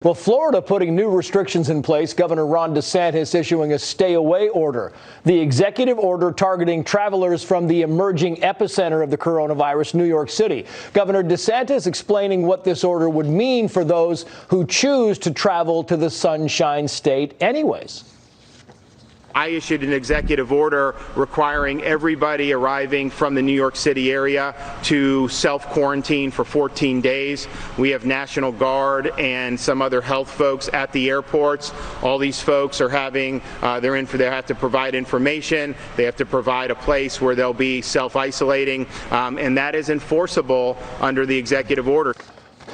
Well, Florida putting new restrictions in place. Governor Ron DeSantis issuing a stay-away order. The executive order targeting travelers from the emerging epicenter of the coronavirus, New York City. Governor DeSantis explaining what this order would mean for those who choose to travel to the Sunshine State anyways. I issued an executive order requiring everybody arriving from the New York City area to self-quarantine for 14 days. We have National Guard and some other health folks at the airports. All these folks are having, they have to provide information. They have to provide a place where they'll be self-isolating, and that is enforceable under the executive order.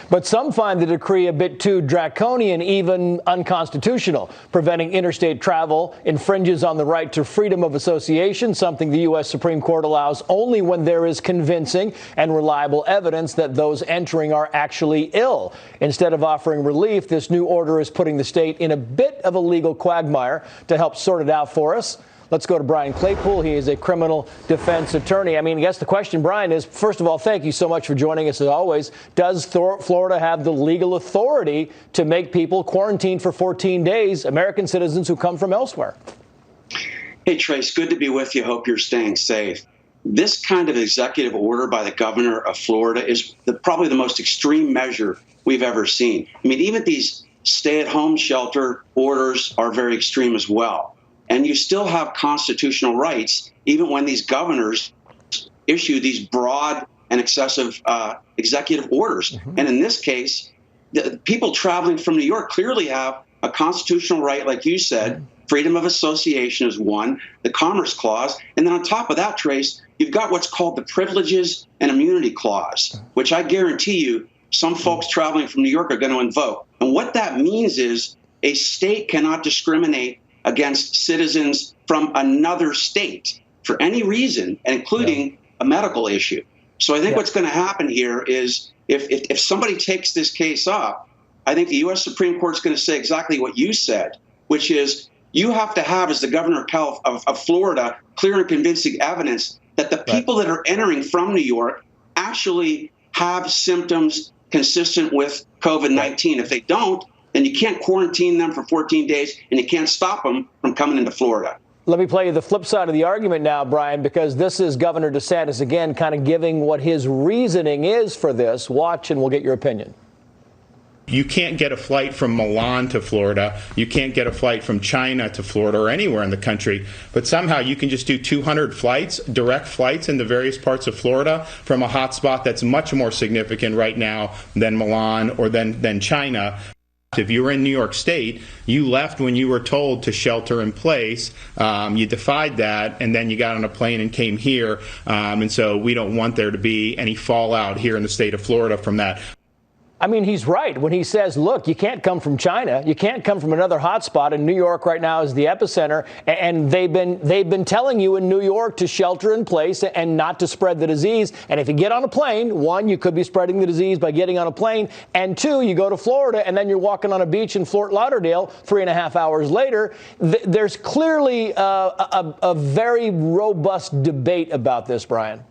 But some find the decree a bit too draconian, even unconstitutional. Preventing interstate travel infringes on the right to freedom of association, something the U.S. Supreme Court allows only when there is convincing and reliable evidence that those entering are actually ill. Instead of offering relief, this new order is putting the state in a bit of a legal quagmire. To help sort it out for us, let's go to Brian Claypool. He is a criminal defense attorney. I guess the question, Brian, is, first of all, thank you so much for joining us as always. Does Florida have the legal authority to make people quarantine for 14 days, American citizens who come from elsewhere? Hey, Trace, good to be with you. Hope you're staying safe. This kind of executive order by the governor of Florida is probably the most extreme measure we've ever seen. Even these stay-at-home shelter orders are very extreme as well. And you still have constitutional rights, even when these governors issue these broad and excessive executive orders. Mm-hmm. And in this case, the people traveling from New York clearly have a constitutional right, like you said. Freedom of association is one, the Commerce Clause. And then on top of that, Trace, you've got what's called the Privileges and Immunity Clause, which I guarantee you some folks traveling from New York are going to invoke. And what that means is a state cannot discriminate against citizens from another state for any reason, including a medical issue. So I think what's going to happen here is if somebody takes this case up, I think the U.S. Supreme Court is going to say exactly what you said, which is you have to have, as the governor of Florida, clear and convincing evidence that the people that are entering from New York actually have symptoms consistent with COVID-19. If they don't, then you can't quarantine them for 14 days, and you can't stop them from coming into Florida. Let me play you the flip side of the argument now, Brian, because this is Governor DeSantis, again, kind of giving what his reasoning is for this. Watch, and we'll get your opinion. You can't get a flight from Milan to Florida. You can't get a flight from China to Florida or anywhere in the country. But somehow you can just do 200 flights, direct flights into various parts of Florida from a hotspot that's much more significant right now than Milan or than China. If you were in New York State, you left when you were told to shelter in place. You defied that, and then you got on a plane and came here. And so we don't want there to be any fallout here in the state of Florida from that. He's right when he says, look, you can't come from China. You can't come from another hotspot. And New York right now is the epicenter. And they've been telling you in New York to shelter in place and not to spread the disease. And if you get on a plane, one, you could be spreading the disease by getting on a plane. And two, you go to Florida and then you're walking on a beach in Fort Lauderdale 3.5 hours later. There's clearly a very robust debate about this, Brian.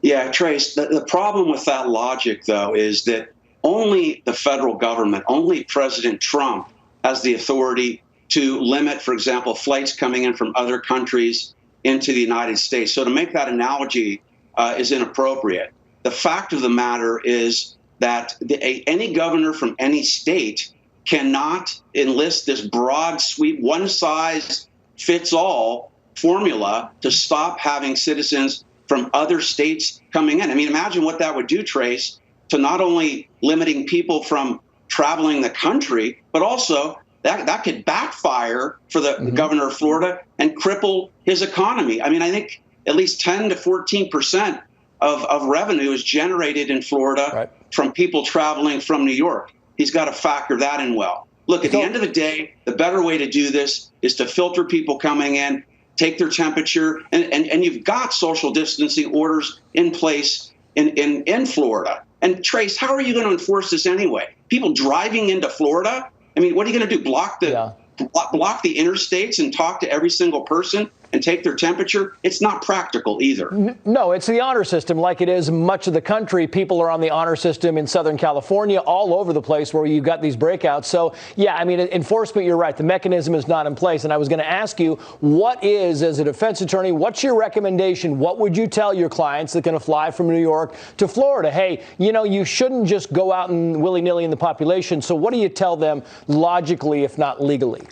Yeah, Trace, the problem with that logic, though, is that only the federal government, only President Trump has the authority to limit, for example, flights coming in from other countries into the United States. So to make that analogy is inappropriate. The fact of the matter is that any governor from any state cannot enlist this broad sweep, one-size-fits-all formula to stop having citizens from other states coming in. Imagine what that would do, Trace, to not only limiting people from traveling the country, but also that could backfire for the governor of Florida and cripple his economy. I think at least 10 to 14% of revenue is generated in Florida from people traveling from New York. He's got to factor that in well. Look, at the end of the day, the better way to do this is to filter people coming in, take their temperature, and you've got social distancing orders in place in Florida. And Trace, how are you going to enforce this anyway? People driving into Florida? What are you going to do? Block the interstates and talk to every single person and take their temperature, it's not practical either. No, it's the honor system like it is much of the country. People are on the honor system in Southern California, all over the place where you've got these breakouts. So, yeah, I mean, enforcement, you're right. The mechanism is not in place. And I was going to ask you, what is, as a defense attorney, what's your recommendation? What would you tell your clients that are going to fly from New York to Florida? Hey, you know, you shouldn't just go out and willy-nilly in the population. So what do you tell them logically, if not legally?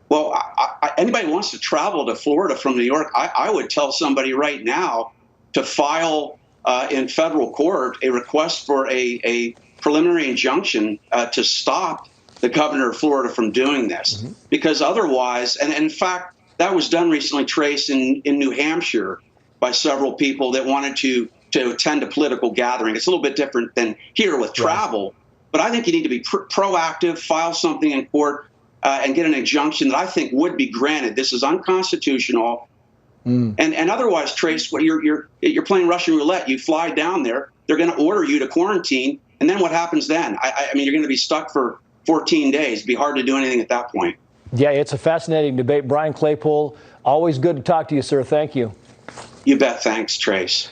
Well, anybody who wants to travel to Florida from New York, I would tell somebody right now to file in federal court a request for a preliminary injunction to stop the governor of Florida from doing this. Because otherwise, and in fact, that was done recently, Trace, in New Hampshire by several people that wanted to attend a political gathering. It's a little bit different than here with travel. But I think you need to be proactive, file something in court, and get an injunction that I think would be granted. This is unconstitutional. And otherwise, Trace, you're playing Russian roulette. You fly down there, they're going to order you to quarantine. And then what happens then? I mean, you're going to be stuck for 14 days. It'd be hard to do anything at that point. Yeah, it's a fascinating debate. Brian Claypool, always good to talk to you, sir. Thank you. You bet. Thanks, Trace.